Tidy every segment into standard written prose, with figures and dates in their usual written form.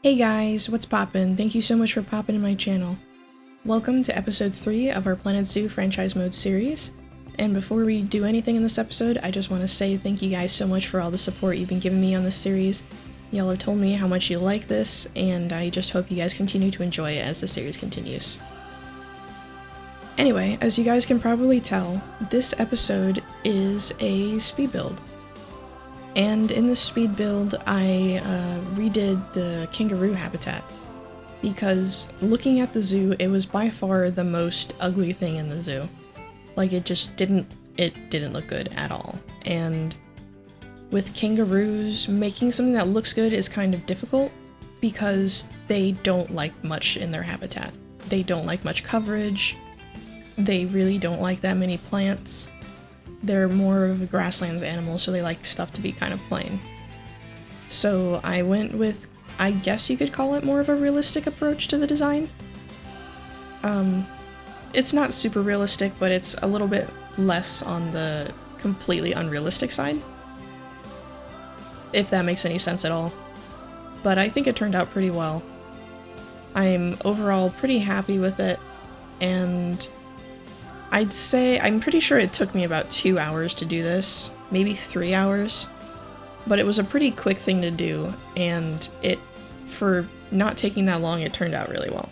Hey guys, what's poppin'? Thank you so much for popping in my channel. Welcome to episode 3 of our Planet Zoo franchise mode series. And before we do anything in this episode, I just want to say thank you guys so much for all the support you've been giving me on this series. Y'all have told me how much you like this, and I just hope you guys continue to enjoy it as the series continues. Anyway, as you guys can probably tell, this episode is a speed build. And in this speed build, I redid the kangaroo habitat, because looking at the zoo, it was by far the most ugly thing in the zoo. Like, it didn't look good at all. And with kangaroos, making something that looks good is kind of difficult, because they don't like much in their habitat. They don't like much coverage, they really don't like that many plants. They're more of a grasslands animal, so they like stuff to be kind of plain. So I went with, I guess you could call it more of a realistic approach to the design. It's not super realistic, but it's a little bit less on the completely unrealistic side, if that makes any sense at all. But I think it turned out pretty well. I'm overall pretty happy with it, and I'd say, I'm pretty sure it took me about 2 hours to do this, maybe 3 hours, but it was a pretty quick thing to do, and for not taking that long, it turned out really well.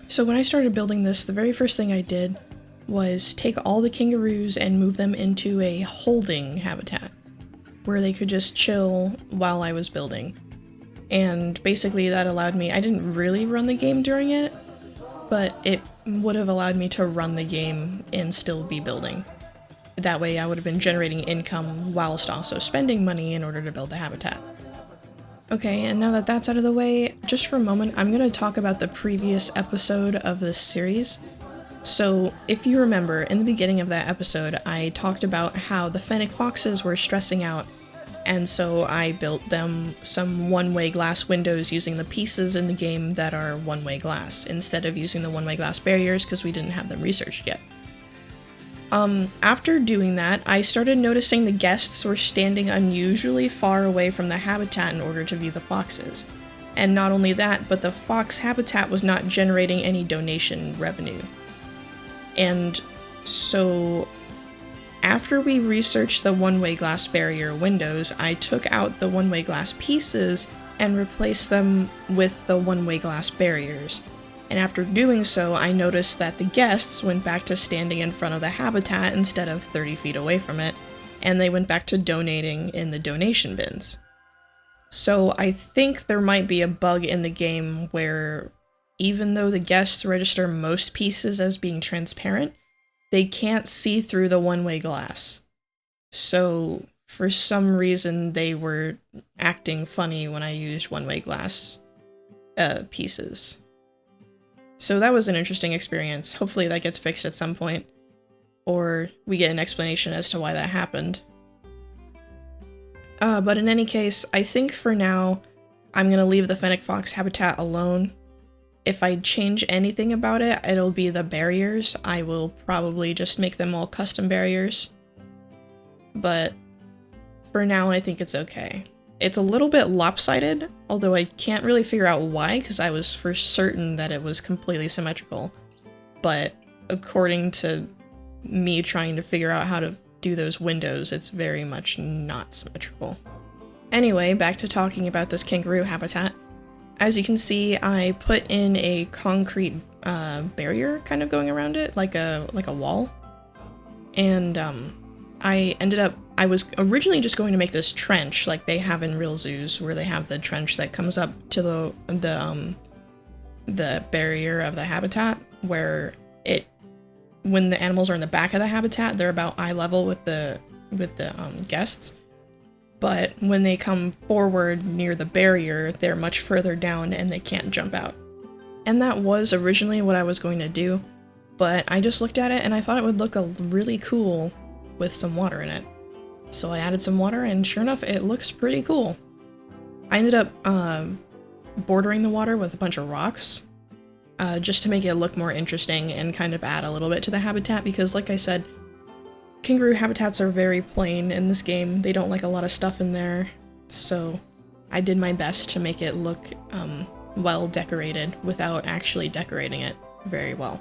So when I started building this, the very first thing I did was take all the kangaroos and move them into a holding habitat, where they could just chill while I was building. And basically that allowed me, I didn't really run the game during it, but it would have allowed me to run the game and still be building. That way I would have been generating income whilst also spending money in order to build the habitat. Okay, and now that that's out of the way, just for a moment, I'm going to talk about the previous episode of this series. So, if you remember, in the beginning of that episode, I talked about how the fennec foxes were stressing out, and so I built them some one-way glass windows using the pieces in the game that are one-way glass, instead of using the one-way glass barriers because we didn't have them researched yet. After doing that, I started noticing the guests were standing unusually far away from the habitat in order to view the foxes. And not only that, but the fox habitat was not generating any donation revenue. And so after we researched the one-way glass barrier windows, I took out the one-way glass pieces and replaced them with the one-way glass barriers. And after doing so, I noticed that the guests went back to standing in front of the habitat instead of 30 feet away from it, and they went back to donating in the donation bins. So I think there might be a bug in the game where, even though the guests register most pieces as being transparent, they can't see through the one-way glass. So, for some reason, they were acting funny when I used one-way glass pieces. So that was an interesting experience. Hopefully that gets fixed at some point, or we get an explanation as to why that happened. But in any case, I think for now, I'm gonna leave the fennec fox habitat alone. If I change anything about it, it'll be the barriers. I will probably just make them all custom barriers. But for now, I think it's okay. It's a little bit lopsided, although I can't really figure out why, because I was for certain that it was completely symmetrical. But according to me trying to figure out how to do those windows, it's very much not symmetrical. Anyway, back to talking about this kangaroo habitat. As you can see, I put in a concrete barrier kind of going around it, like a wall. And I was originally just going to make this trench like they have in real zoos, where they have the trench that comes up to the barrier of the habitat, where when the animals are in the back of the habitat, they're about eye level with the guests. But when they come forward near the barrier, they're much further down and they can't jump out. And that was originally what I was going to do, but I just looked at it and I thought it would look really cool with some water in it. So I added some water, and sure enough, it looks pretty cool. I ended up bordering the water with a bunch of rocks, just to make it look more interesting and kind of add a little bit to the habitat, because like I said, kangaroo habitats are very plain in this game. They don't like a lot of stuff in there, so I did my best to make it look well decorated without actually decorating it very well,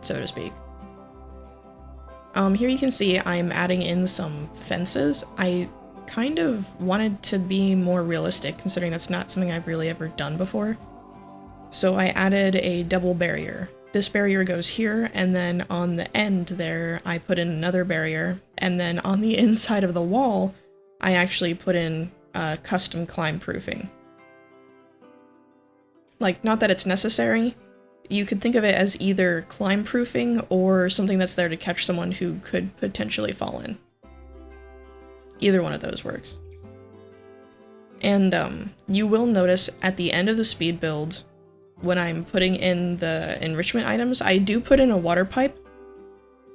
so to speak. Here you can see I'm adding in some fences. I kind of wanted to be more realistic, considering that's not something I've really ever done before. So I added a double barrier. This barrier goes here, and then on the end there, I put in another barrier, and then on the inside of the wall, I actually put in custom climb proofing. Like, not that it's necessary. You could think of it as either climb proofing or something that's there to catch someone who could potentially fall in. Either one of those works. And you will notice at the end of the speed build, when I'm putting in the enrichment items, I do put in a water pipe.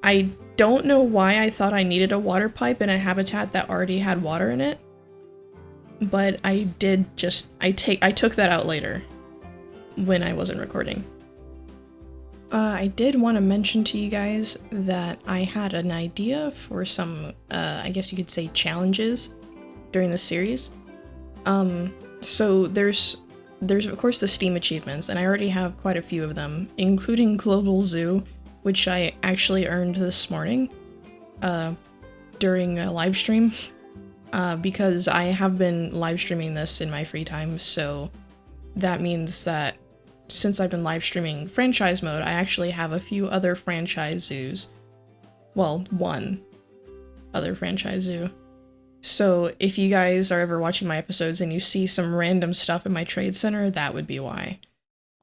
I don't know why I thought I needed a water pipe in a habitat that already had water in it, but I did just, I took that out later when I wasn't recording. I did want to mention to you guys that I had an idea for some, I guess you could say challenges during the series. So there's of course the Steam achievements, and I already have quite a few of them, including Global Zoo, which I actually earned this morning, during a live stream, because I have been live streaming this in my free time, so that means that since I've been live streaming franchise mode, I actually have a few other franchise zoos. Well, one other franchise zoo. So if you guys are ever watching my episodes and you see some random stuff in my trade center, that would be why.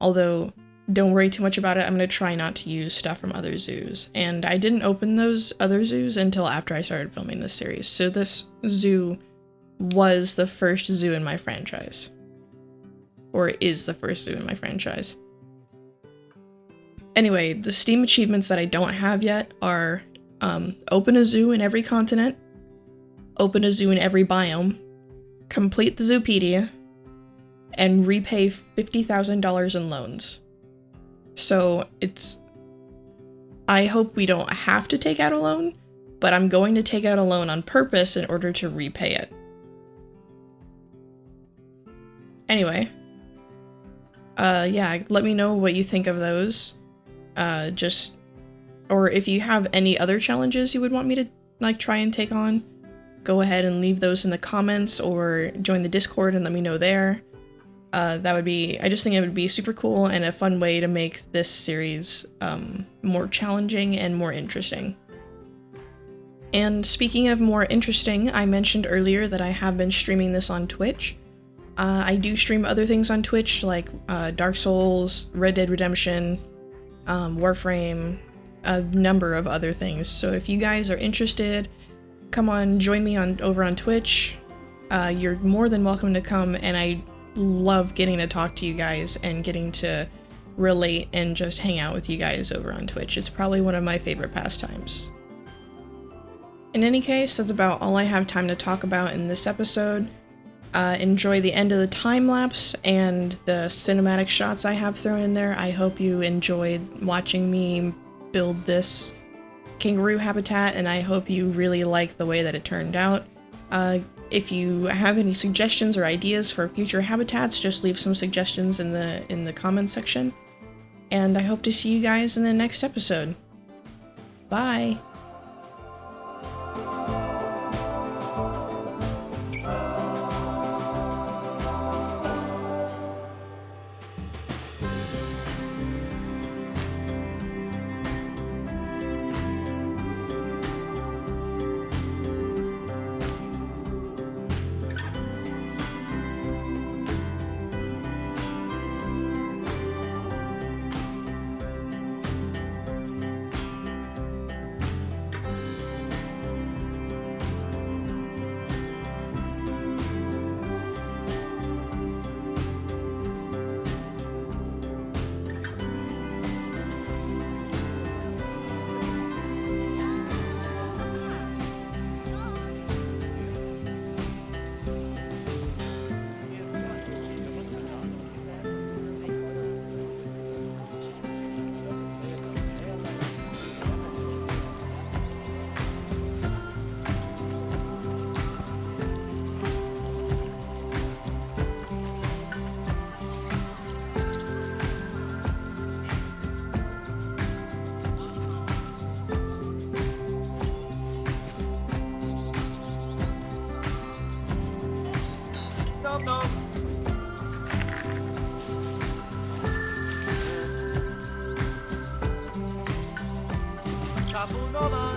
Although, don't worry too much about it, I'm going to try not to use stuff from other zoos. And I didn't open those other zoos until after I started filming this series, so this zoo was the first zoo in my franchise. Or is the first zoo in my franchise. Anyway, the Steam achievements that I don't have yet are open a zoo in every continent, open a zoo in every biome, complete the Zoopedia, and repay $50,000 in loans. So I hope we don't have to take out a loan, but I'm going to take out a loan on purpose in order to repay it. Anyway, yeah, let me know what you think of those. Or if you have any other challenges you would want me to, like, try and take on, go ahead and leave those in the comments or join the Discord and let me know there. I just think it would be super cool and a fun way to make this series, more challenging and more interesting. And speaking of more interesting, I mentioned earlier that I have been streaming this on Twitch. I do stream other things on Twitch, like Dark Souls, Red Dead Redemption, Warframe, a number of other things. So if you guys are interested, come on, join me over on Twitch. You're more than welcome to come, and I love getting to talk to you guys and getting to relate and just hang out with you guys over on Twitch. It's probably one of my favorite pastimes. In any case, that's about all I have time to talk about in this episode. Enjoy the end of the time-lapse and the cinematic shots I have thrown in there. I hope you enjoyed watching me build this kangaroo habitat, and I hope you really like the way that it turned out. If you have any suggestions or ideas for future habitats, just leave some suggestions in the comments section. And I hope to see you guys in the next episode. Bye! botón. Chapu no va.